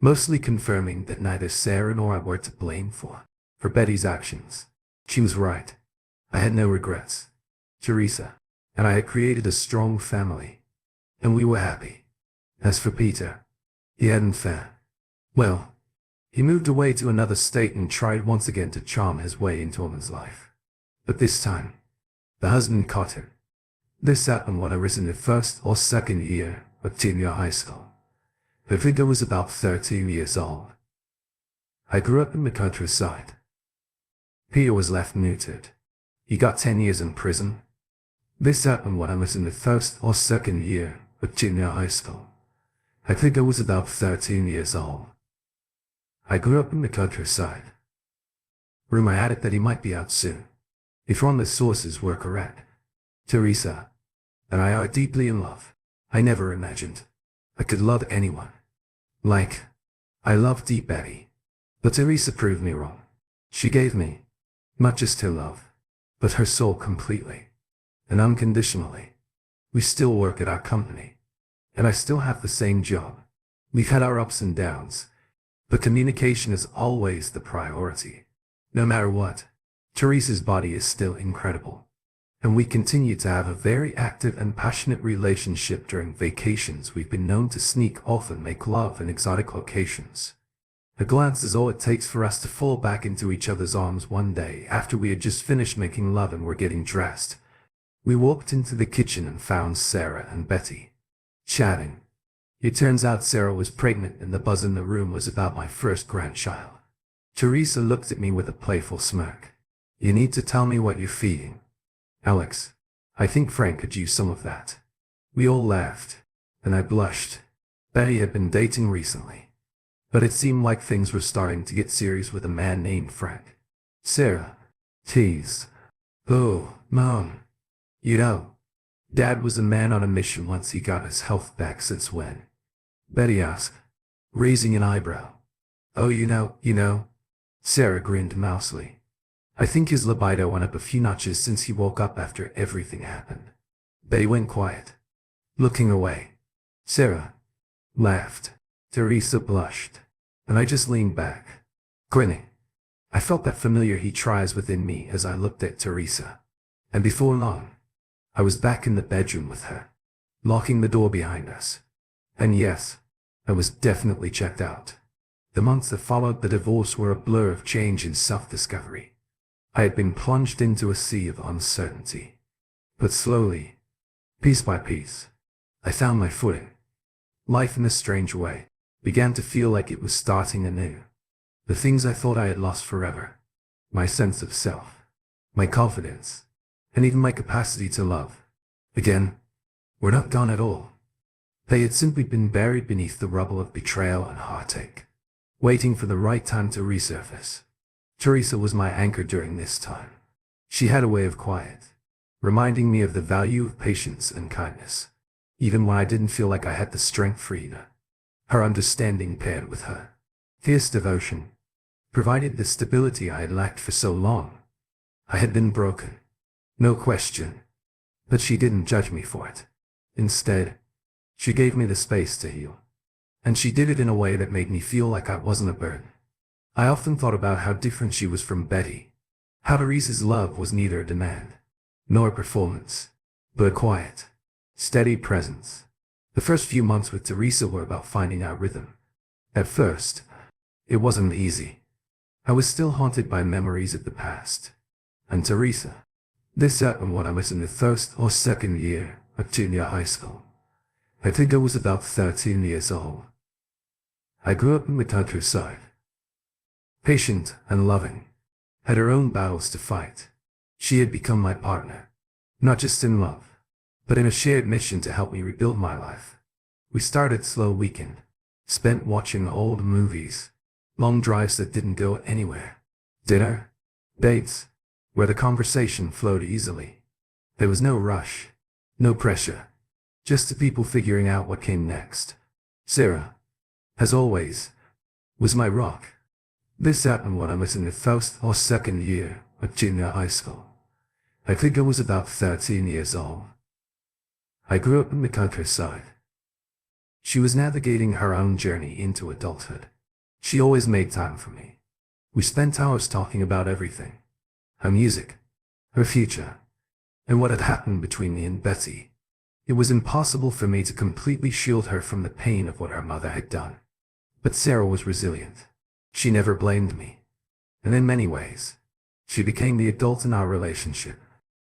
mostly confirming that neither Sarah nor I were to blame for Betty's actions. She was right. I had no regrets. Teresa and I had created a strong family, and we were happy. As for Peter, he hadn't fared well. He moved away to another state and tried once again to charm his way into a woman's life. But this time, the husband caught him. This happened when I was in the first or second year of junior high school. The figure was about 13 years old. I grew up in the countryside. Peter was left neutered. He got 10 years in prison. This happened when I was in the first or second year of junior high school. I think I was about 13 years old. I grew up in the countryside. Rumor had it that he might be out soon. If Rhonda's sources were correct, Teresa and I are deeply in love. I never imagined I could love anyone like I loved deep Betty. But Teresa proved me wrong. She gave me not just her love, but her soul completely and unconditionally. We still work at our company, and I still have the same job. We've had our ups and downs, but communication is always the priority. No matter what, Teresa's body is still incredible, and we continue to have a very active and passionate relationship during vacations. We've been known to sneak off and make love in exotic locations. A glance is all it takes for us to fall back into each other's arms. One day, after we had just finished making love and were getting dressed, we walked into the kitchen and found Sarah and Betty chatting. It turns out Sarah was pregnant and the buzz in the room was about my first grandchild. Teresa looked at me with a playful smirk. You need to tell me what you're feeding, Alex. I think Frank could use some of that. We all laughed, and I blushed. Betty had been dating recently, but it seemed like things were starting to get serious with a man named Frank. Sarah teased. Oh, Mom. You know, Dad was a man on a mission once he got his health back. Since when? Betty asked, raising an eyebrow. Oh, you know. Sarah grinned mousily. I think his libido went up a few notches since he woke up after everything happened. Betty went quiet, looking away. Sarah laughed. Teresa blushed, and I just leaned back, grinning. I felt that familiar heat rise within me as I looked at Teresa, and before long, I was back in the bedroom with her, locking the door behind us. And yes, I was definitely checked out. The months that followed the divorce were a blur of change and self-discovery. I had been plunged into a sea of uncertainty. But slowly, piece by piece, I found my footing. Life in a strange way began to feel like it was starting anew. The things I thought I had lost forever, my sense of self, my confidence, and even my capacity to love, again, were not gone at all. They had simply been buried beneath the rubble of betrayal and heartache, waiting for the right time to resurface. Teresa was my anchor during this time. She had a way of quiet, reminding me of the value of patience and kindness, even when I didn't feel like I had the strength for either. Her understanding paired with her fierce devotion provided the stability I had lacked for so long. I had been broken, no question, but she didn't judge me for it. Instead, she gave me the space to heal. And she did it in a way that made me feel like I wasn't a burden. I often thought about how different she was from Betty, how Teresa's love was neither a demand nor a performance, but a quiet, steady presence. The first few months with Teresa were about finding our rhythm. At first, it wasn't easy. I was still haunted by memories of the past. And Teresa, this happened when I was in the first or second year of junior high school. I think I was about 13 years old. I grew up in the countryside. Patient and loving, had her own battles to fight. She had become my partner, not just in love, but in a shared mission to help me rebuild my life. We started slow weekend, spent watching old movies, long drives that didn't go anywhere, dinner, dates, where the conversation flowed easily. There was no rush, no pressure, just the people figuring out what came next. Sarah, as always, was my rock. This happened when I was in the first or second year of junior high school. I think I was about 13 years old. I grew up in the countryside. She was navigating her own journey into adulthood. She always made time for me. We spent hours talking about everything. Her music, her future, and what had happened between me and Betty. It was impossible for me to completely shield her from the pain of what her mother had done. But Sarah was resilient. She never blamed me. And in many ways, she became the adult in our relationship,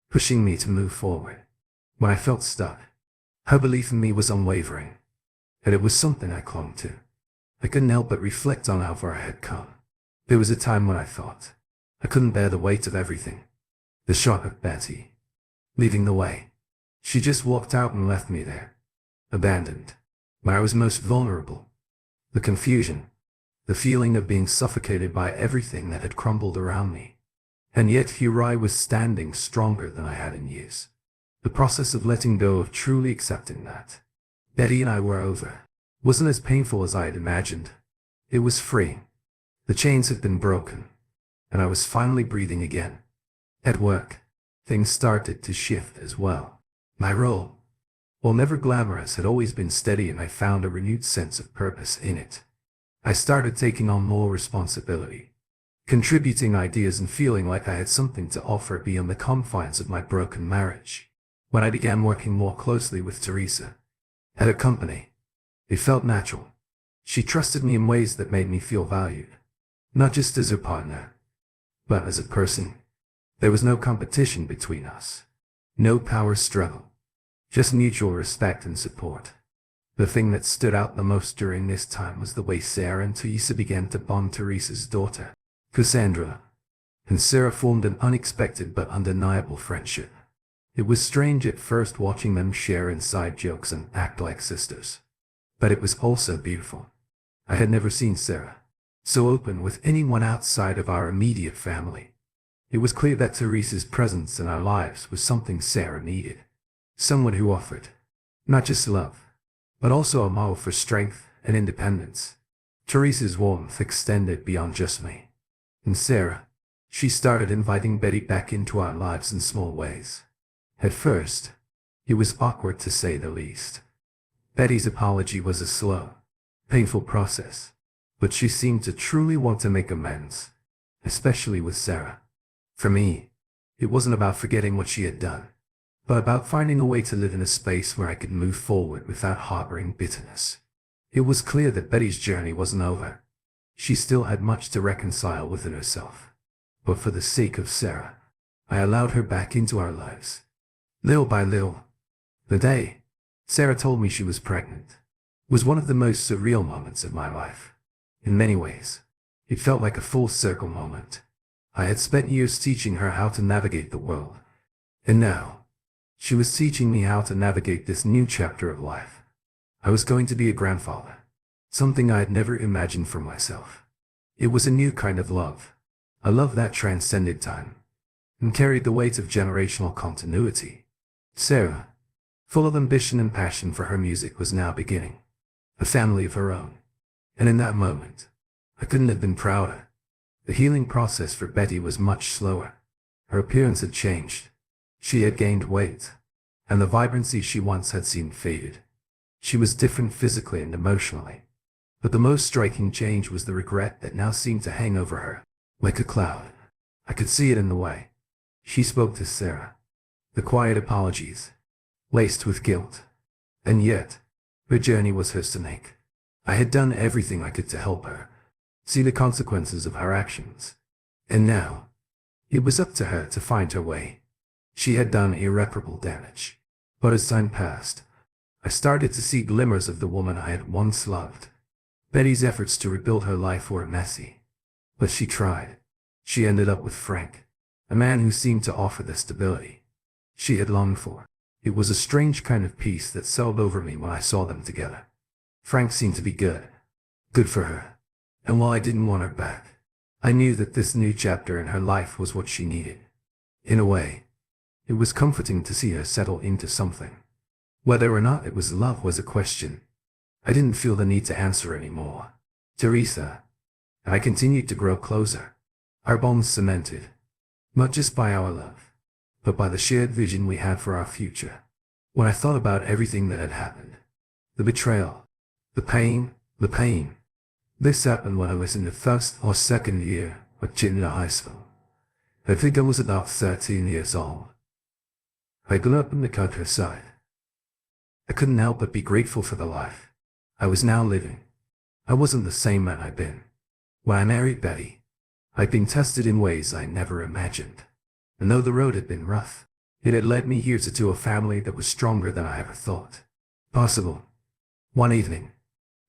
pushing me to move forward. When I felt stuck, her belief in me was unwavering, and it was something I clung to. I couldn't help but reflect on how far I had come. There was a time when I thought I couldn't bear the weight of everything. The shock of Betty leaving the way. She just walked out and left me there, abandoned, where I was most vulnerable. The confusion, the feeling of being suffocated by everything that had crumbled around me. And yet here I was standing stronger than I had in years. The process of letting go, of truly accepting that Betty and I were over, wasn't as painful as I had imagined. It was freeing. The chains had been broken, and I was finally breathing again. At work, things started to shift as well. My role, while never glamorous, had always been steady, and I found a renewed sense of purpose in it. I started taking on more responsibility, contributing ideas and feeling like I had something to offer beyond the confines of my broken marriage. When I began working more closely with Teresa at a company, it felt natural. She trusted me in ways that made me feel valued, not just as a partner, but as a person. There was no competition between us, no power struggle, just mutual respect and support. The thing that stood out the most during this time was the way Sarah and Teresa began to bond. Teresa's daughter, Cassandra, and Sarah formed an unexpected but undeniable friendship. It was strange at first watching them share inside jokes and act like sisters, but it was also beautiful. I had never seen Sarah so open with anyone outside of our immediate family. It was clear that Teresa's presence in our lives was something Sarah needed. Someone who offered not just love, but also a model for strength and independence. Teresa's warmth extended beyond just me. And Sarah, she started inviting Betty back into our lives in small ways. At first, it was awkward to say the least. Betty's apology was a slow, painful process, but she seemed to truly want to make amends, especially with Sarah. For me, it wasn't about forgetting what she had done, but about finding a way to live in a space where I could move forward without harboring bitterness. It was clear that Betty's journey wasn't over. She still had much to reconcile within herself. But for the sake of Sarah, I allowed her back into our lives. Little by little. The day Sarah told me she was pregnant was one of the most surreal moments of my life. In many ways, it felt like a full circle moment. I had spent years teaching her how to navigate the world, and now she was teaching me how to navigate this new chapter of life. I was going to be a grandfather, something I had never imagined for myself. It was a new kind of love, a love that transcended time and carried the weight of generational continuity. Sarah, full of ambition and passion for her music, was now beginning a family of her own. And in that moment, I couldn't have been prouder. The healing process for Betty was much slower. Her appearance had changed. She had gained weight, and the vibrancy she once had seemed faded. She was different physically and emotionally. But the most striking change was the regret that now seemed to hang over her, like a cloud. I could see it in the way she spoke to Sarah. The quiet apologies, laced with guilt. And yet, her journey was hers to make. I had done everything I could to help her see the consequences of her actions. And now, it was up to her to find her way. She had done irreparable damage. But as time passed, I started to see glimmers of the woman I had once loved. Betty's efforts to rebuild her life were messy. But she tried. She ended up with Frank, a man who seemed to offer the stability she had longed for. It was a strange kind of peace that settled over me when I saw them together. Frank seemed to be good. Good for her. And while I didn't want her back, I knew that this new chapter in her life was what she needed. In a way, it was comforting to see her settle into something. Whether or not it was love was a question I didn't feel the need to answer anymore. Teresa and I continued to grow closer, our bonds cemented, not just by our love, but by the shared vision we had for our future. When I thought about everything that had happened, the betrayal, the pain, this happened when I was in the first or second year of junior high school. I think I was about 13 years old. I grew up in the countryside. I couldn't help but be grateful for the life I was now living. I wasn't the same man I'd been when I married Betty. I'd been tested in ways I never imagined. And though the road had been rough, it had led me here to a family that was stronger than I ever thought possible. One evening,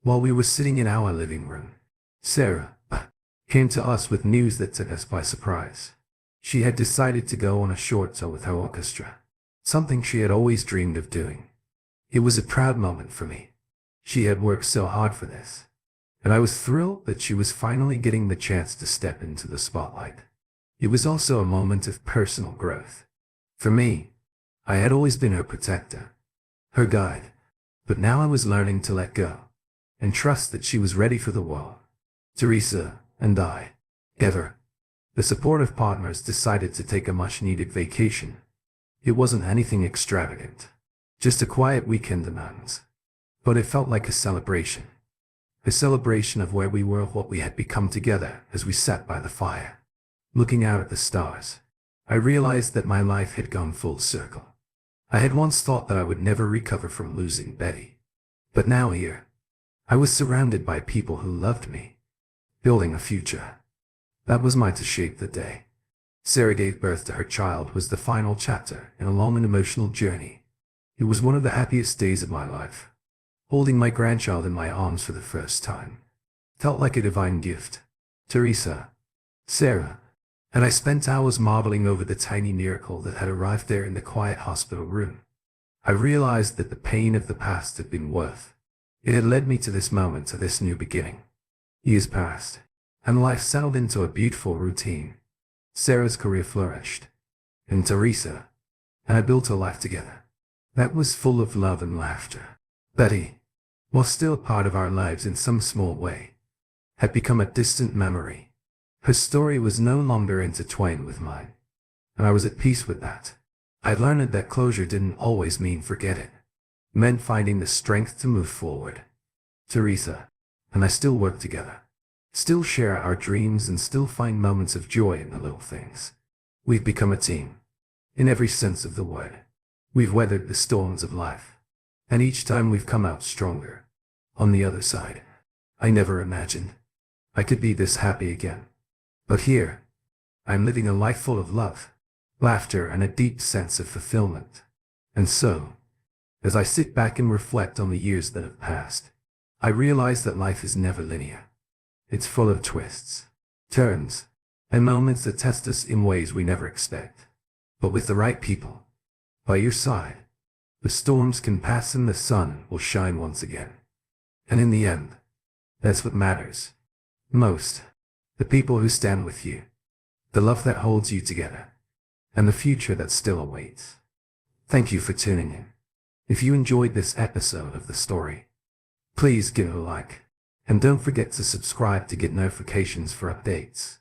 while we were sitting in our living room, Sarah came to us with news that took us by surprise. She had decided to go on a short tour with her orchestra, something she had always dreamed of doing. It was a proud moment for me. She had worked so hard for this, and I was thrilled that she was finally getting the chance to step into the spotlight. It was also a moment of personal growth. For me, I had always been her protector, her guide, but now I was learning to let go and trust that she was ready for the world. Teresa and I, together, the supportive partners, decided to take a much-needed vacation. It wasn't anything extravagant, just a quiet weekend in the mountains. But it felt like a celebration of where we were, what we had become together. As we sat by the fire, looking out at the stars, I realized that my life had gone full circle. I had once thought that I would never recover from losing Betty. But now here, I was surrounded by people who loved me, building a future. That was mine to shape the day. Sarah gave birth to her child was the final chapter in a long and emotional journey. It was one of the happiest days of my life. Holding my grandchild in my arms for the first time felt like a divine gift. Teresa, Sarah, and I spent hours marveling over the tiny miracle that had arrived there in the quiet hospital room. I realized that the pain of the past had been worth. It had led me to this moment, to this new beginning. Years passed, and life settled into a beautiful routine. Sarah's career flourished, and Teresa and I built a life together that was full of love and laughter. Betty, while still part of our lives in some small way, had become a distant memory. Her story was no longer intertwined with mine, and I was at peace with that. I learned that closure didn't always mean forget it. It meant finding the strength to move forward. Teresa and I still work together, still share our dreams, and still find moments of joy in the little things. We've become a team, in every sense of the word. We've weathered the storms of life, and each time we've come out stronger. On the other side, I never imagined I could be this happy again. But here, I'm living a life full of love, laughter, and a deep sense of fulfillment. And so, as I sit back and reflect on the years that have passed, I realize that life is never linear. It's full of twists, turns, and moments that test us in ways we never expect. But with the right people by your side, the storms can pass and the sun will shine once again. And in the end, that's what matters most. The people who stand with you, the love that holds you together, and the future that still awaits. Thank you for tuning in. If you enjoyed this episode of the story, Please give it a like. And don't forget to subscribe to get notifications for updates.